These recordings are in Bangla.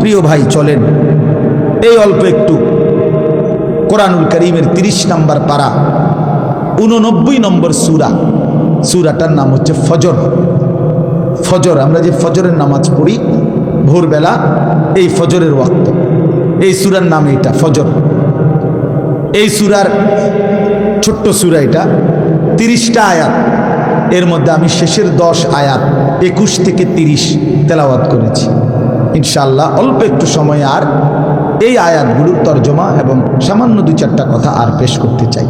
প্রিয় ভাই, চলেন এই অল্প একটু কোরআনুল কারীমের 30 নম্বর পারা 89 নম্বর সূরাটার নাম হচ্ছে ফজর। ফজর, আমরা যে ফজরের নামাজ পড়ি ভোরবেলা, এই ফজরের ওয়াক্ত, এই সূরার নাম এটা ফজর। এই সূরার ছোট্ট সূরা, এটা 30টা আয়াত। এর মধ্যে আমি শেষের 10 আয়াত 21 থেকে 30 তেলাওয়াত করেছি। ইনশাআল্লাহ অল্প একটু সময় আর এই আয়াতগুলোর তর্জমা এবং সামান্য 2-4টা কথা আর পেশ করতে চাই।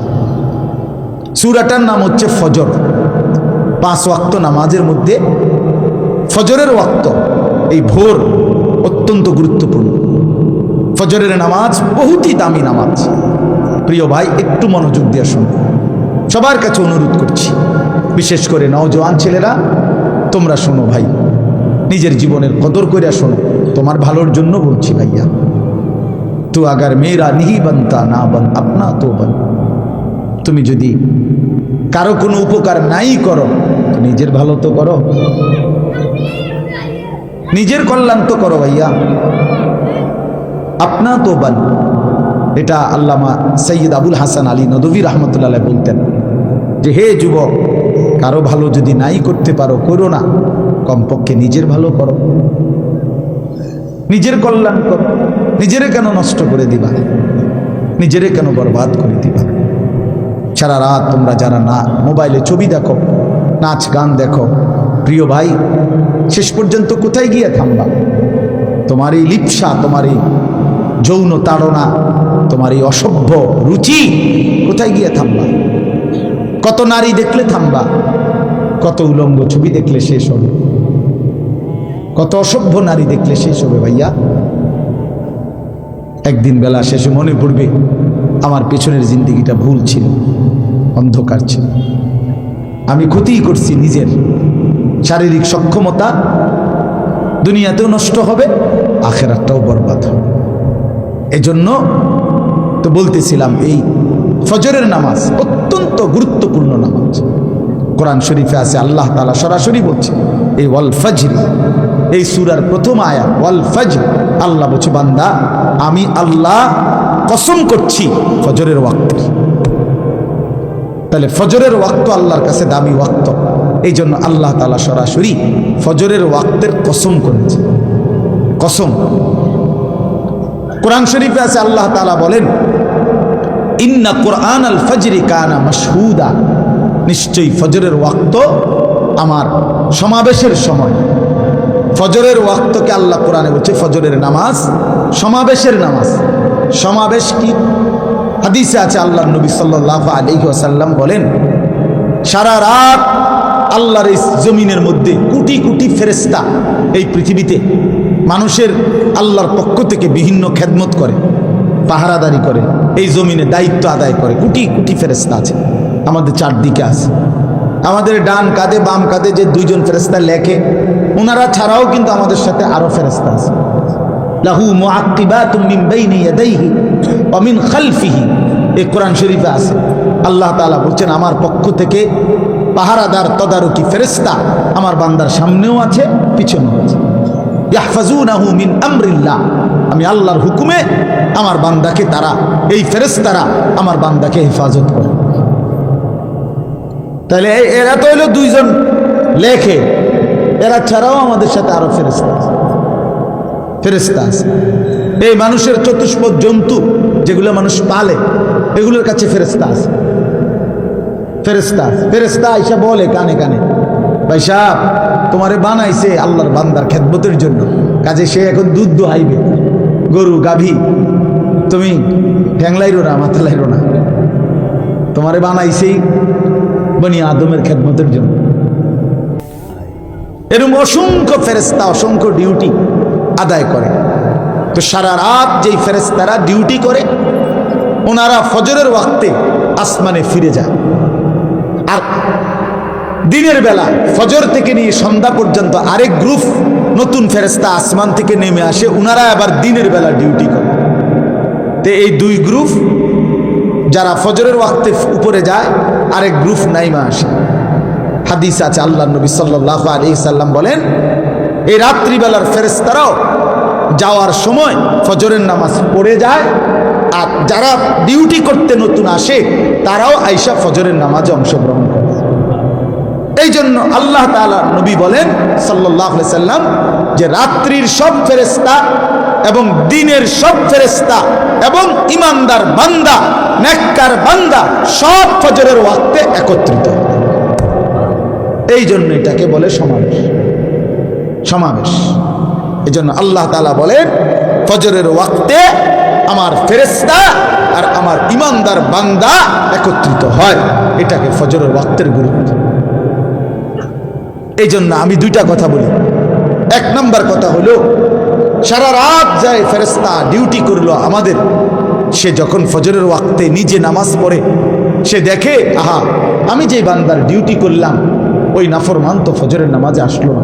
সূরাটার নাম হচ্ছে ফজর। 5 ওয়াক্ত নামাজের মধ্যে ফজরের ওয়াক্ত, এই ভোর অত্যন্ত গুরুত্বপূর্ণ। ফজরের নামাজ বহুতই দামি নামাজ। প্রিয় ভাই, একটু মনোযোগ দিয়ে শুনুন, সবার কাছে অনুরোধ করছি, বিশেষ করে নওজোয়ান ছেলেরা, তোমরা শোনো ভাই, নিজের জীবনের কদর করে শোনো, তোমার ভালোর জন্য বলছি ভাইয়া। তো আগার মেয়েরা নিহি বানতা না বান আপনা তো বান, তুমি যদি কারো কোনো উপকার নাই করো তো নিজের ভালো তো করো, নিজের কল্যাণ তো করো ভাইয়া। আপনা তো বান, এটা আল্লামা সৈয়দ আবুল হাসান আলী নদভী রহমতুল্লাহ বলতেন যে হে যুবক, কারো ভালো যদি নাই করতে পারো করো না, কমপক্ষে নিজের ভালো করো, নিজের কল্যাণ করো। নিজেরে কেন নষ্ট করে দিবা, নিজেরে কেন বরবাদ করে দিবা? সারা রাত তোমরা যারা না মোবাইলে ছবি দেখো, নাচ গান দেখো, প্রিয় ভাই, শেষ পর্যন্ত কোথায় গিয়ে থামবা? তোমার এই লিপ্সা, তোমার এই যৌন তাড়না, তোমার এই অসভ্য রুচি কোথায় গিয়ে থামবা? কত নারী দেখলে থামবা? কত উলঙ্গ ছবি দেখলে শেষ হবে? কত অসভ্য নারী দেখলে শেষ হবে ভাইয়া? একদিন বেলা শেষে মনে পড়বে আমার পেছনের জিন্দেগিটা ভুল ছিল, অন্ধকার ছিল, আমি ক্ষতিই করছি নিজের। শারীরিক সক্ষমতা দুনিয়াতেও নষ্ট হবে, আখিরাতটাও বরবাদ হবে। এজন্য তো বলতেছিলাম, এই ফজরের নামাজ অত্যন্ত গুরুত্বপূর্ণ নামাজ। কোরআন শরীফে আছে, আল্লাহ তাআলা সরাসরি বলছে এই ওয়াল ফজর, এই সূরার প্রথম আয়াত ওয়াল ফজর, আল্লাহ বলছে বান্দা আমি আল্লাহ কসম করছি ফজরের ওয়াক্ত। তাহলে ফজরের ওয়াক্ত আল্লাহর কাছে দামি ওয়াক্ত, এই জন্য আল্লাহ তাআলা সরাসরি ফজরের ওয়াক্তের কসম করেছে। কসম কোরআন শরীফে আছে, আল্লাহ তাআলা বলেন ইন্না কুরআন আল ফজরি কানা মাশহুদা, নিশ্চয়ই ফজরের ওয়াক্ত আমার সমাবেশের সময়। ফজরের ওয়াক্তকে আল্লাহ কোরআনে বলছে ফজরের নামাজ সমাবেশের নামাজ। সমাবেশ কি? হাদিসে আছে, আল্লাহর নবী সাল্লাল্লাহু আলাইহি ওয়াসাল্লাম বলেন সারা রাত আল্লাহর এই জমিনের মধ্যে কোটি কোটি ফেরেশতা এই পৃথিবীতে মানুষের আল্লাহর পক্ষ থেকে বিভিন্ন খেদমত করে, পাহারাদারি করে, এই জমিনে দায়িত্ব আদায় করে। কোটি কোটি ফেরেশতা আছে আমাদের চারদিকে আছে। আমাদের ডান কাঁধে বাম কাঁধে যে 2জন ফেরেশতা লেখে, ওনারা ছাড়াও কিন্তু আমাদের সাথে আরো ফেরেশতা আছে। লাহু মুআক্কিবাতুম মিন বাইনি ইয়াদাইহি ওয়া মিন খালফিহি, এই কোরআন শরীফে আছে। আল্লাহ তাআলা বলছেন আমার পক্ষ থেকে পাহারাদার তদারকি ফেরেশতা আমার বান্দার সামনেও আছে, পিছনেও আছে। ইয়াহফাজুনাহু মিন আমরিল্লাহ, আমি আল্লাহর হুকুমে আমার বান্দাকে, তারা এই ফেরেশতারা আমার বান্দাকে হেফাজত করে। তাহলে এরা তো হইল 2জন লেখে, এরা ছাড়াও আমাদের সাথে আরো ফেরেশতা আছে, ফেরেশতা আছে। এই মানুষের চতুষ্পদ জন্তু যেগুলো মানুষ পালে, এগুলোর কাছে ফেরেশতা আছে। ফেরেশতা ফেরেশতা আইসা বলে কানে কানে, ভাই সাহেব তোমারে বানাইছে আল্লাহর বান্দার খেদমতের জন্য, কাজে সে এখন দুধ দোহাইবে, গরু গাভী, তুমি ঠ্যাংলাইরো না, মাথা লাইরো না, তোমারে বানাইছেই বনি আদমের খেদমতের জন্য। এরকম অসংখ্য ফেরেশতা অসংখ্য ডিউটি আদায় করে। তো সারা রাত যেই ফেরেশতারা ডিউটি করে, ওনারা ফজরের ওয়াক্তে আসমানে ফিরে যায়। আর দিনের বেলা ফজর থেকে নিয়ে সন্ধ্যা পর্যন্ত আরেক গ্রুপ নতুন ফেরেশতা আসমান থেকে নেমে আসে, ওনারা আবার দিনের বেলা ডিউটি করে। তো এই 2 গ্রুপ, যারা ফজরের ওয়াক্তে উপরে যায়, আরেক গ্রুপ নাইমা আসে। হাদিস আছে, আল্লাহর নবী সাল্লাল্লাহু আলাইহি সাল্লাম বলেন এই রাত্রিবেলার ফেরেশতারাও যাওয়ার সময় ফজরের নামাজ পড়ে যায়, আর যারা ডিউটি করতে নতুন আসে তারাও আইসা ফজরের নামাজে অংশগ্রহণ করে। এই জন্য আল্লাহ তাআলা নবী বলেন সাল্লাল্লাহু আলাইহি সাল্লাম যে রাত্রির সব ফেরেশতা এবং দিনের সব ফেরেশতা এবং ইমানদার বান্দা, নেককার বান্দা সব ফজরের ওয়াক্তে একত্রিত। এই জন্য এটাকে বলে সমাবেশ। সমাবেশ। এই জন্য আল্লাহ তাআলা বলেন ফজরের ওয়াক্তে আমার ফেরেশতা আর আমার ইমানদার বান্দা একত্রিত হয়। এটাকে ফজরের ওয়াক্তের গুরুত্ব। এই জন্য আমি দুইটা কথা বলি। এক নম্বর কথা হলো, সারা রাত যায় ফেরেশতা ডিউটি করলো আমাদের, সে যখন ফজরের ওয়াক্তে নিজে নামাজ পড়ে সে দেখে, আহা আমি যে বান্দার ডিউটি করলাম ওই নাফরমান তো ফজরের নামাজে আসলো না।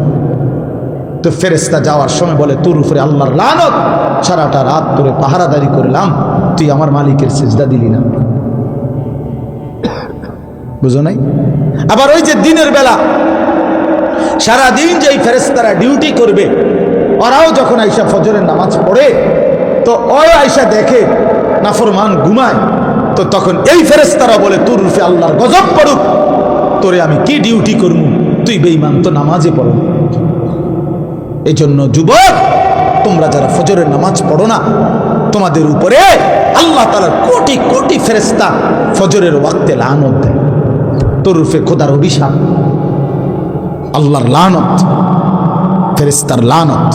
তো ফেরেশতা যাওয়ার সময় বলে, তোর উপরে আল্লাহর লানত, সারাটা রাত তোরে পাহারাদারি করলাম, তুই আমার মালিকের সিজদা দিলি না। বুঝো নাই? আবার ওই যে দিনের বেলা সারাদিন যেই ফেরেশতারা ডিউটি করবে ওরাও যখন আইসা ফজরের নামাজ পড়ে তো ওই আইসা দেখে নাফরমান ঘুমায়, তো তখন এই ফেরেশতারা বলে, তোর রূপে আল্লাহর গজব পড়ুক, তোরে আমি কি ডিউটি করবো, তুই বেঈমান, তো নামাজে পড়ো। এই জন্য যুবক, তোমরা যারা ফজরের নামাজ পড়ো না, তোমাদের উপরে আল্লাহ তাআলার কোটি কোটি ফেরেশতা ফজরের ওয়াক্তে লানত দেয়। তোর রূপে খোদার অভিশাপ, আল্লাহর লানত, ফেরেশতার লানত।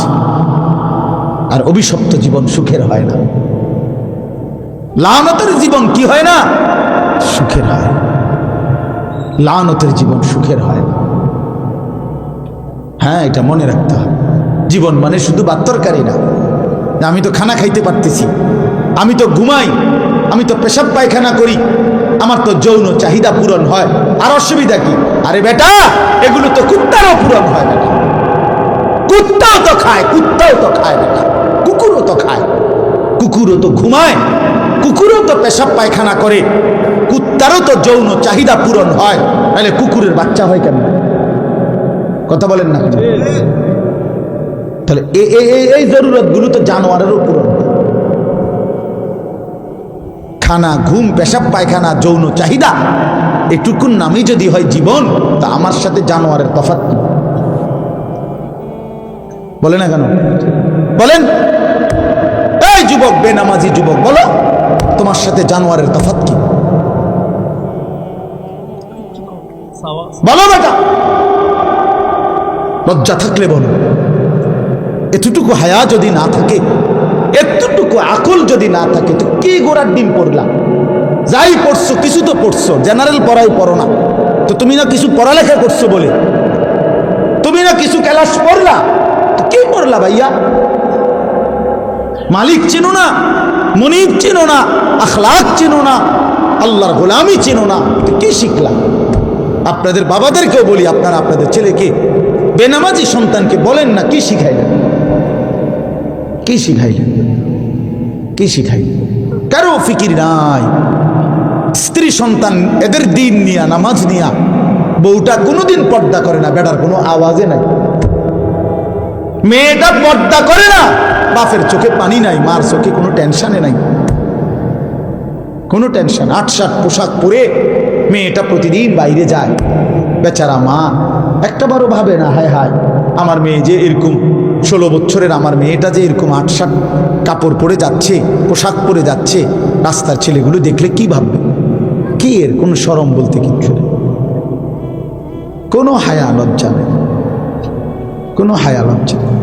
আর অভিশপ্ত জীবন সুখের হয় না। লানতের জীবন কি হয় না? সুখের হয়। লানতের জীবন সুখের হয় না। হ্যাঁ, এটা মনে রাখতে হবে। জীবন মানে শুধু ভাত তরকারি না। আমি তো খানা খাইতে পারতেছি, আমি তো ঘুমাই, আমি তো পেশাব পায়খানা করি, আমার তো যৌন চাহিদা পূরণ হয়, আর অসুবিধা কি? আরে বেটা, এগুলো তো কুত্তারও পূরণ হয় বেটা। কুত্তাও তো খায়, কুত্তাও তো খায় বেটা, কুকুরও তো খায়, কুকুরও তো ঘুমায়, কুকুরও তো পেশাব পায়খানা করে, কুত্তারও তো যৌন চাহিদা পূরণ হয়, তাহলে কুকুরের বাচ্চা হয় কেন? কথা বলেন না? তাহলে এই জরুরত গুলো তো জানোয়ারেরও পূরণ হয়। খানা, ঘুম, পেশাব পায়খানা, যৌন চাহিদা, এটুকুর নামই যদি হয় জীবন, তা আমার সাথে জানোয়ারের তফাৎ কি? বলে না কেন? বলেন। এই যুবক, বেনামাজি যুবক, বলো তোমার সাথে জানোয়ারের তফাৎ কি? বলো বেটা, লজ্জা থাকলে বলো। এতটুকু হায়া যদি না থাকে, এতটুকু আকল যদি না থাকে, তো কি গোড়ার ডিম পড়লা? যাই পড়ছো, কিছু তো পড়ছো, জেনারেল পড়াই পড়ো না তো তুমি না কিছু পড়ালেখা করছো বলে, তুমি না কিছু ক্লাস পড়লা, তো কি পড়লা ভাইয়া? মালিক চেনো না, মনিব চেনো না, আখলাক চেনো না, আল্লাহর গোলামি চেনো না, তো কি শিখলা? আপনাদের বাবাদেরকেও বলি, আপনারা আপনাদের ছেলেকে, বেনামাজি সন্তানকে বলেন না, কি শিখাইলেন? কি শিখাইলেন? কি শিখাইলেন? কারো ফিকির নাই। স্ত্রী সন্তান এদের দিন নিয়া, নামাজ নিয়া, বউটা কোনোদিন পর্দা করে না, বেটার কোনো আওয়াজে নাই। মেয়েটা পর্দা করে না, বাপের চোখে পানি নাই, মার চোখে কোনো টেনশনে নাই, কোনো টেনশন। ৮-৭ পোশাক পরে মেয়েটা প্রতিদিন বাইরে যায়, বেচারা মা একটাবারও ভাবে না, হায় হায় আমার মেয়ে যে এরকম 16 বছরের আমার মেয়েটা যে এরকম ৮-৭ কাপড় পরে যাচ্ছে, পোশাক পরে যাচ্ছে, রাস্তার ছেলেগুলো দেখলে কি ভাববে? কি এর কোনো শরম বলতে কিচ্ছু নেই, কোনো হায়া লজ্জা নেই, কোনো হায়া লজ্জা নেই।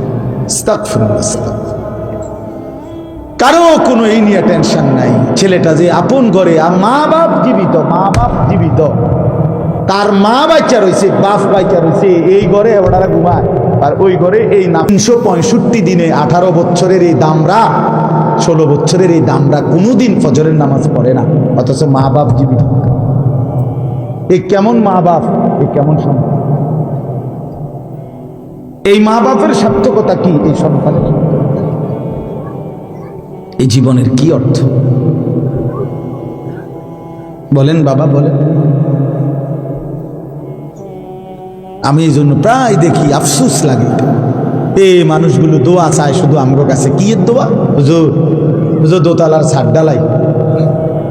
আস্তাগফিরুল্লাহ। কারো কোনো এই নিয়ে টেনশন নাই। ছেলেটা যে আপন ঘরে, মা বাপ জীবিত, মা বাপ জীবিত, তার মা বাচ্চা রয়েছে, বাপ বাচ্চা রয়েছে, এই ঘরে ওরা ঘুমায়, আর ওই ঘরে এই 365 দিনে 18 বছরের এই দামরা, 16 বছরের এই দামরা কোনোদিন ফজরের নামাজ পড়ে না, অথচ মা বাপ জীবিত। এই কেমন মা বাপ, এই কেমন সন্তান? এই মা বাপের সার্থকতা কি? এই সন্তানের এই জীবনের কি অর্থ? বলেন বাবা, বলেন। আমি এই জন্য প্রায় দেখি, আফসোস লাগে, এই মানুষগুলো দোয়া চায় শুধু আমগো কাছে। কি এর দোয়া? হুজুর হুজুর দোতলার ছাদ ডালাই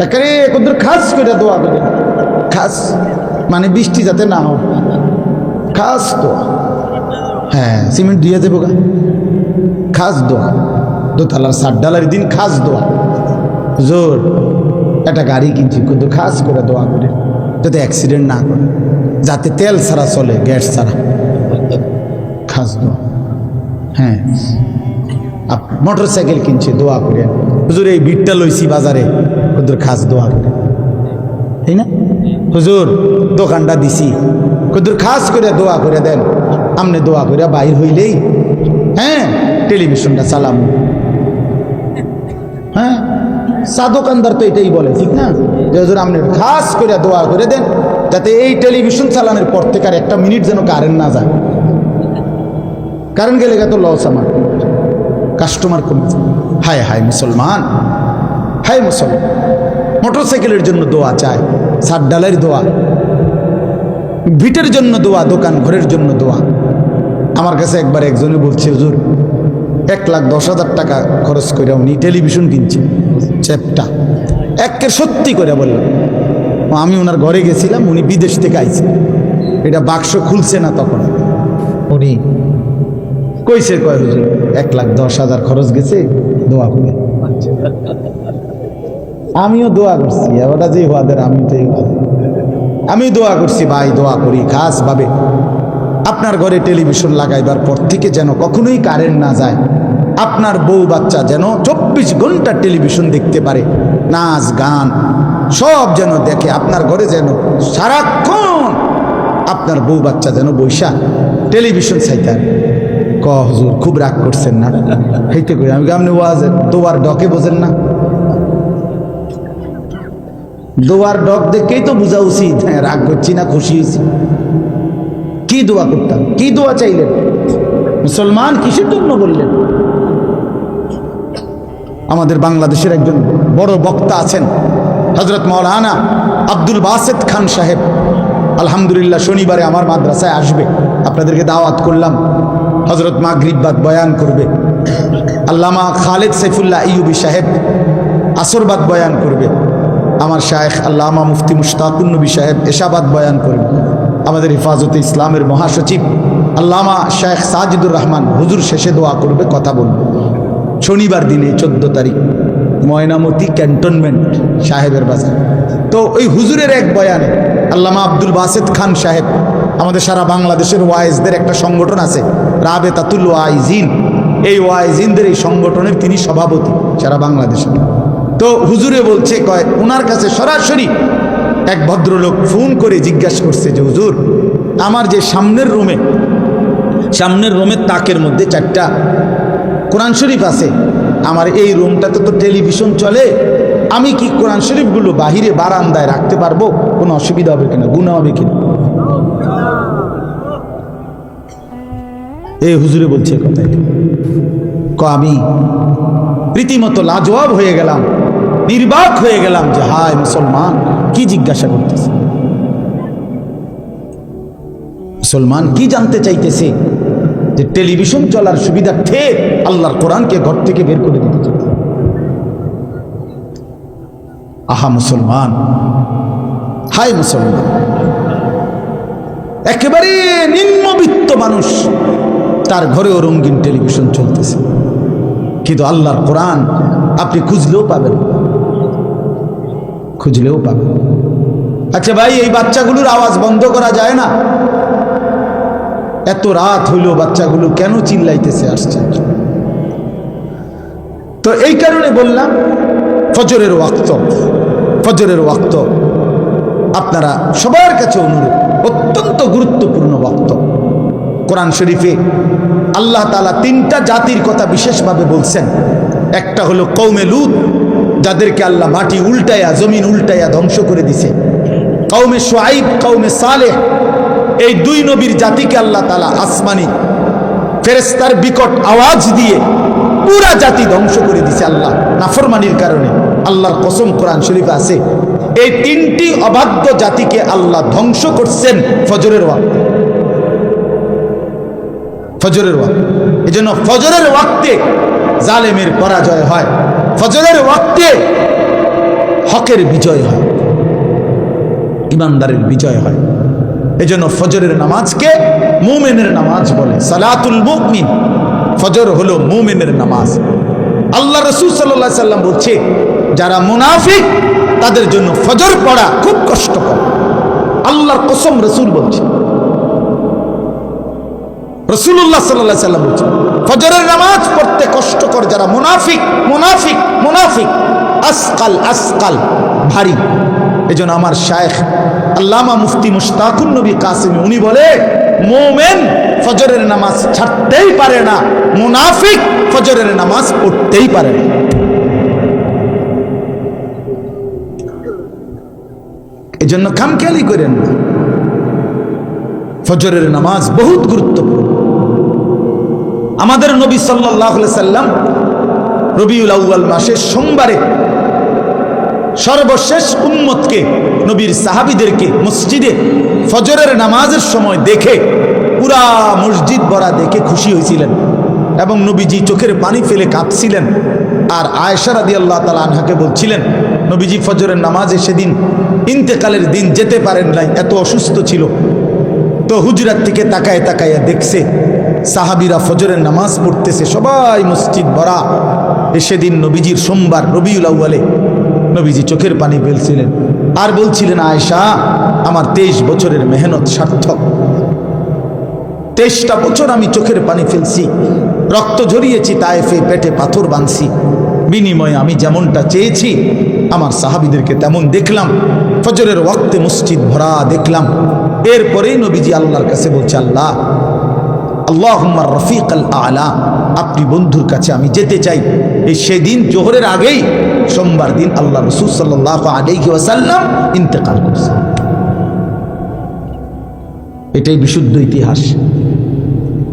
একেবারে কদ্দুর খাস করে দোয়া করে, খাস মানে বৃষ্টি যাতে না হয়, খাস দোয়া। হ্যাঁ, সিমেন্ট দিয়ে যাবো গা, খাস দোয়া। দোতলার ছাদ ডালার দিন খাস দোয়া। হুজুর একটা গাড়ি কিনছি, কদ্দুর খাস করে দোয়া করে যাতে অ্যাক্সিডেন্ট না করে, যাতে তেল ছাড়া চলে, গ্যাস ছাড়া, খাস দোয়া। হ্যাঁ, মোটর সাইকেল কিনছে, দোয়া করে। হুজুর এই বিটটা লইছি বাজারে, হুজুর খাস দোয়া করে, তাই না? হুজুর দোকানটা দিছি, হুজুর খাস করে দোয়া করে দেন। আমনে দোয়া করে বাইর হইলেই হ্যাঁ টেলিভিশনটা চালামু। হ্যাঁ, চা দোকানদার তো এটাই বলে, ঠিক না? যে হুজুর আপনি খাস করে দোয়া করে দেন যাতে এই টেলিভিশন চালানোর পর থেকে আর একটা মিনিট যেন কারেন্ট না যায়। কারেন্ট গেলে তো লস, আমার কাস্টমার কমে যায়। হায় হায় মুসলমান, হায় মুসলমান, মোটরসাইকেলের জন্য দোয়া চায়, ছাদ ডালের দোয়া, ভিটের জন্য দোয়া, দোকান ঘরের জন্য দোয়া। আমার কাছে একবার একজনে বলছে, হুজুর 1,10,000 টাকা খরচ করে উনি টেলিভিশন কিনছে, চ্যাপটা একের সত্যি করে বললাম। আমি ওনার ঘরে গেছিলাম, উনি বিদেশ থেকে আইছে, এটা বাক্স খুলছে না তখন। উনি কইছে, কয় হুজুর 1,10,000 খরচ গেছে, দোয়া করে। আমিও দোয়া করছি, ওটা যে ওয়াদের, আমি দোয়া করছি, ভাই দোয়া করি খাস ভাবে আপনার ঘরে টেলিভিশন লাগাইবার পর থেকে যেন কখনোই কারেন্ট না যায়, আপনার বউ বাচ্চা যেন 24 ঘন্টা টেলিভিশন দেখতে পারে, নাচ গান সব যেন দেখে, আপনার ঘরে যেন সারাক্ষণ আপনার বউ বাচ্চা যেন বৈশা টেলিভিশন চাইতার। হুজুর খুব রাগ করছেন না? হইতে করি আমি, আপনি দোয়ার ডকে বোঝেন না? দোয়ার ডক দেখেই তো বোঝা উচিত হ্যাঁ রাগ করছি না খুশি হয়েছি। কি দোয়া করতাম, কি দোয়া চাইলেন মুসলমান, কিসের জন্য বললেন? আমাদের বাংলাদেশের একজন বড় বক্তা আছেন, হযরত মাওলানা আব্দুল বাসেত খান সাহেব। আলহামদুলিল্লাহ শনিবারে আমার মাদ্রাসায় আসবে, আপনাদেরকে দাওয়াত করলাম। হযরত মাগরিব বাদ বয়ান করবে। আল্লামা খালেদ সাইফুল্লাহ ইউবি সাহেব আসরবাদ বয়ান করবে। আমার শায়েখ আল্লামা মুফতি মুশতাকুন নবী সাহেব এশাবাদ বয়ান করবে। আমাদের হেফাজতে ইসলামের মহাসচিব আল্লামা শায়েখ সাজিদুর রহমান হুজুর শেষে দোয়া করবে, কথা বলবে। শনিবার দিনে 14 তারিখ ময়নামতি ক্যান্টনমেন্ট সাহেবের বাজার। তো ওই হুজুরের এক বয়ানে আল্লামা আব্দুল বাসেত খান সাহেব, আমাদের সারা বাংলাদেশের ওয়াইজদের একটা সংগঠন আছে রাবেতাতুল ওয়াইজিন, এই ওয়াইজিনদের এই সংগঠনের তিনি সভাপতি সারা বাংলাদেশে। তো হুজুরে বলছে, কয় ওনার কাছে সরাসরি এক ভদ্রলোক ফোন করে জিজ্ঞাসা করছে যে হুজুর আমার যে সামনের রুমের তাকের মধ্যে 4টা কোরআন শরীফ আছে, আমার এই রুমটাতে তো টেলিভিশন চলে, আমি কি কোরআন শরীফগুলো বাহিরে বারান্দায় রাখতে পারবো? কোনো অসুবিধা হবে কিনা, গুনাহ হবে কিনা? এই হুজুরে বলছে কথাই। আমি রীতিমতো লাজবাব হয়ে গেলাম, নির্বাক হয়ে গেলাম যে হায় মুসলমান কি জিজ্ঞাসা করতেছে, মুসলমান কি জানতে চাইতেছে? যে টেলিভিশন চলার সুবিধার্থে আল্লাহর কোরআনকে ঘর থেকে বের করে দিতে চাইছে। আহা মুসলমান, হায় মুসলমান, একেবারে নিম্নবিত্ত মানুষ, তার ঘরেও রঙিন টেলিভিশন চলতেছে, কিন্তু আল্লাহর কোরআন আপনি খুঁজলেও পাবেন, খুঁজলেও পাবেন। আচ্ছা ভাই, এই বাচ্চাগুলোর আওয়াজ বন্ধ করা যায় না? এত রাত হইল বাচ্চাগুলো কেন চিল্লাইতেছে আসছে? তো এই কারণে বললাম ফজরের ওয়াক্ত আপনারা সবার কাছে অনুরোধ, অত্যন্ত গুরুত্বপূর্ণ ওয়াক্ত। কোরআন শরীফে আল্লাহ তাআলা 3টা জাতির কথা বিশেষভাবে বলছেন। একটা হলো কওমে লূত, যাদেরকে আল্লাহ মাটি উল্টায়া জমিন উল্টায়া ধ্বংস করে দিছে। কওমে শুআইব, কওমে সালেহ, এই 2 নবীর জাতিকে আল্লাহ তাআলা আসমানি ফেরেশতার বিকট আওয়াজ দিয়ে পুরা জাতি ধ্বংস করে দিছে আল্লাহ নাফরমানির কারণে। আল্লাহর কসম কোরআন শরীফে আছে, এই 3টি অবাধ্য জাতিকে আল্লাহ ধ্বংস করছেন ফজরের ওয়াক্ত। এজন্য ফজরের ওয়াক্তে জালেমের পরাজয় হয়, ফজরের ওয়াক্তে হকের বিজয় হয়, ইমানদারের বিজয় হয়। এজন্য ফজরের নামাজকে মুমিনের নামাজ বলে, সালাতুল মুমিন। ফজর হলো মুমিনের নামাজ। আল্লাহ রাসূল সাল্লাল্লাহু আলাইহি সাল্লাম বলছে, যারা মুনাফিক তাদের জন্য ফজর পড়া খুব কষ্টকর। আল্লাহর কসম রাসূল বলছে, রাসূলুল্লাহ সাল্লাল্লাহু আলাইহি সাল্লাম বলছে, ফজরের নামাজ পড়তে কষ্টকর যারা মুনাফিক, মুনাফিক, মুনাফিক, আসকাল, আসকাল, ভারী। এজন্য আমার শায়েখ আল্লামা মুফতি মুশতাকুন নবী কাসেমি উনি বলে, মুমিন ফজরের নামাজ ছাড়তেই পারে না, মুনাফিক ফজরের নামাজ পড়তেই পারে না। এজন্য খামখেয়ালি করেন না, ফজরের নামাজ বহুত গুরুত্বপূর্ণ। আমাদের নবী সাল্লাল্লাহু আলাইহি সাল্লাম রবিউল আউয়াল মাসের সোমবারে সর্বশেষ উম্মতকে, নবীর সাহাবীদেরকে মসজিদে ফজরের নামাজের সময় দেখে পুরা মসজিদ ভরা দেখে খুশি হয়েছিলেন এবং নবীজি চোখের পানি ফেলে কাঁদছিলেন। আর আয়েশা রাদিয়াল্লাহু তাআলা আনহাকে বলছিলেন, নবীজি ফজরের নামাজে সেদিন ইন্তেকালের দিন যেতে পারেন নাই, এত অসুস্থ ছিল। তো হুজরাত থেকে তাকায় তাকায় দেখছে সাহাবীরা ফজরের নামাজ পড়তেছে, সবাই মসজিদ ভরা। সেদিন নবীজির সোমবার রবিউল আউয়ালে নবীজি চোখের পানি ফেলছিলেন আর বলছিলেন, আয়েশা আমার 23 বছরের মেহনত সার্থক। 23টা বছর আমি চোখের পানি ফেলছি, রক্ত ঝরিয়েছি, তায়েফে পেটে পাথর বাঁধছি, বিনিময়ে আমি যেমনটা চেয়েছি আমার সাহাবীদেরকে তেমন দেখলাম, ফজরের ওয়াক্তে মসজিদ ভরা দেখলাম। এরপরেই নবীজি আল্লাহর কাছে বলছে, আল্লাহ, আল্লাহুম্মা রফিকাল আলা, আপনি বন্ধুর কাছে আমি যেতে চাই। এই সেদিন জোহরের আগেই সোমবার দিন আল্লাহ রাসূল সাল্লাল্লাহু আলাইহি ওয়াসাল্লাম ইন্তেকাল করছেন। এটাই বিশুদ্ধ ইতিহাস।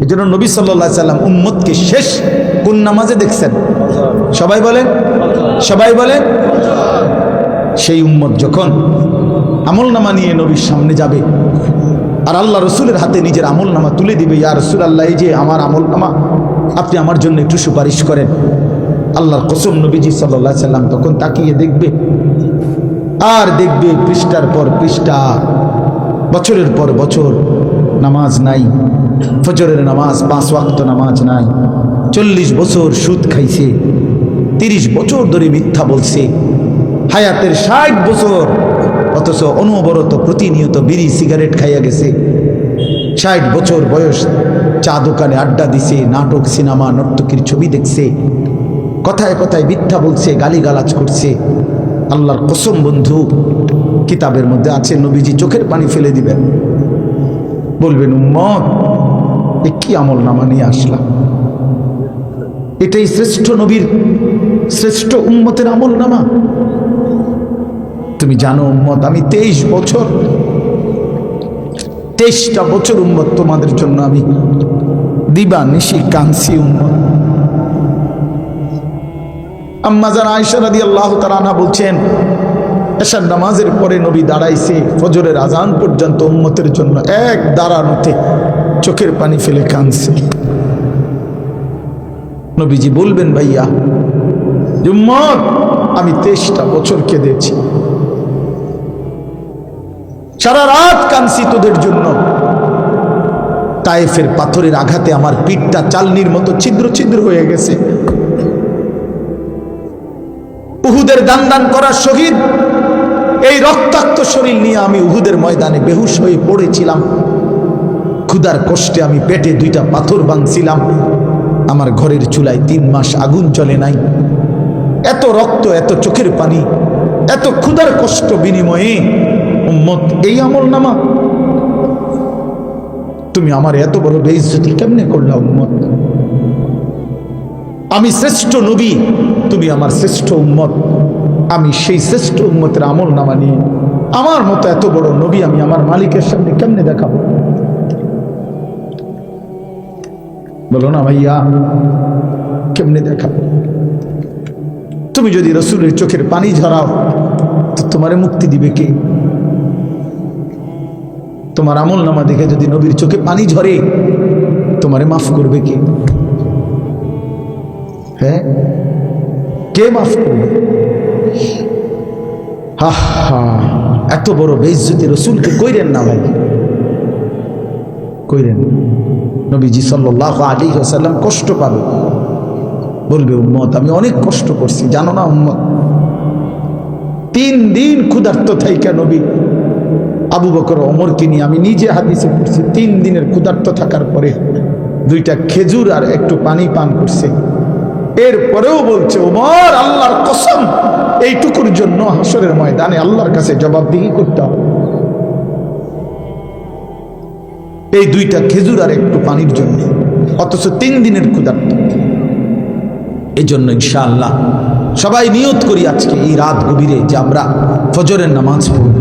এজন্য নবী সাল্লাল্লাহু আলাইহি সাল্লাম উম্মতকে শেষ কোন নামাজে দেখছেন? সবাই বলেন, সবাই বলেন। সেই উম্মত যখন আমলনামা নিয়ে নবীর সামনে যাবে আর আল্লাহ রসুলের হাতে নিজের আমলনামা তুলে দিবে, ইয়া রাসূলুল্লাহ, এই যে আমার আমলনামা, আপনি আমার জন্য একটু সুপারিশ করেন। আল্লাহর কসম, নবীজি সাল্লাল্লাহু আলাইহি সাল্লাম তখন তাকিয়ে দেখবে আর দেখবে পৃষ্ঠার পর পৃষ্ঠা, বছরের পর বছর নামাজ নাই, ফজরের নামাজ 5 ওয়াক্ত নামাজ নাই, 40 বছর সুদ খাইছে, 30 বছর ধরে মিথ্যা বলছে, হায়াতের 60 বছর, অথচ অনবরত প্রতিনিয়ত বিড়ি সিগারেট খাইয়া গেছে। 60 বছর বয়স চা দোকানে আড্ডা দিছে, নাটক সিনেমা নর্তকীর ছবি দেখছে, কথায় কথায় মিথ্যা বলছে, গালিগালাজ করছে। আল্লাহর কসম বন্ধু, কিতাবের মধ্যে আছে, নবীজি চোখের পানি ফেলে দিবেন, বলবেন, উম্মত এ কি আমল নামা নিয়ে আসলাম? এটাই শ্রেষ্ঠ নবীর, শ্রেষ্ঠ উম্মতের আমল নামা? তুমি জানো উম্মত, আমি 23টা বছর উম্মত তোমাদের জন্য আমি দিবা নিশি কাঁদছি উম্মত। আম্মা জান আয়েশা রাদিয়াল্লাহু তাআলা আনহা বলছেন, এশার নামাজের পরে নবী দাঁড়াইছে ফজরের আজান পর্যন্ত উম্মতের জন্য এক দাঁড়ানোতে চোখের পানি ফেলে কাঁদছে। নবীজি বলবেন, ভাইয়া উম্মত, আমি 23টা বছর কেঁদেছি, সারা রাত কাঁদছি তোদের জন্য। তায়েফের পাথরের আঘাতে আমার পিঠটা চালনির মতো ছিদ্র ছিদ্র হয়ে গেছে। উহুদের দান দান করা শহীদ, এই রক্তাক্ত শরীর নিয়ে আমি উহুদের ময়দানে বেহুশ হয়ে পড়েছিলাম। ক্ষুধার কষ্টে আমি পেটে 2টা পাথর বাঁধছিলাম। আমার ঘরের চুলায় 3 মাস আগুন জ্বলে নাই। এত রক্ত, এত চোখের পানি, এত ক্ষুধার কষ্ট বিনিময়ে উম্মত এই আমল নামা? তুমি আমার এত বড় বেইজ্জতি কেমনে করলা উম্মত? আমি শ্রেষ্ঠ নবী, তুমি আমার শ্রেষ্ঠ উম্মত। আমি সেই শ্রেষ্ঠ উম্মতের আমল নামা নিয়ে আমার মতো এত বড় নবী আমি আমার মালিকের সামনে কেমনে দেখাবো? বলো না ভাইয়া, কেমনে দেখাবো? তুমি যদি রসুলের চোখের পানি ঝরাও তো তোমারে মুক্তি দিবে কে? তোমার আমল নামা দেখে যদি নবীর চোখে পানি ঝরে তোমারে মাফ করবে কে? হ্যাঁ, কে মাফ করবে? হা হা, এত বড় বেইজ্জতি রসুলকে কইরেন না ভাই, কইরেন। নবীজি সাল্লাল্লাহু আলাইহি ওয়াসাল্লাম কষ্ট পাবে, বলবে উম্মত আমি অনেক কষ্ট করছি, জানো না উম্মত? 3 দিন ক্ষুধার্ত থাইকা নবী আবু বকর ওমরকে নিয়ে, আমি নিজে হাদিসে পড়ছি, 3 দিনের ক্ষুধার্ত থাকার পরে 2টা খেজুর আর একটু পানি পান করছে। এরপরেও বলছে ওমর আল্লাহর কসম, এইটুকুর জন্য হাসরের ময়দানে আল্লাহর কাছে জবাবদিহি করতে হবে, এই 2টা খেজুর আর একটু পানির জন্য, অথচ 3 দিনের ক্ষুধার্ত। এই জন্য ইনশাআল্লাহ সবাই নিয়ত করি আজকে এই রাত গভীরে যে আমরা ফজরের নামাজ পড়ব।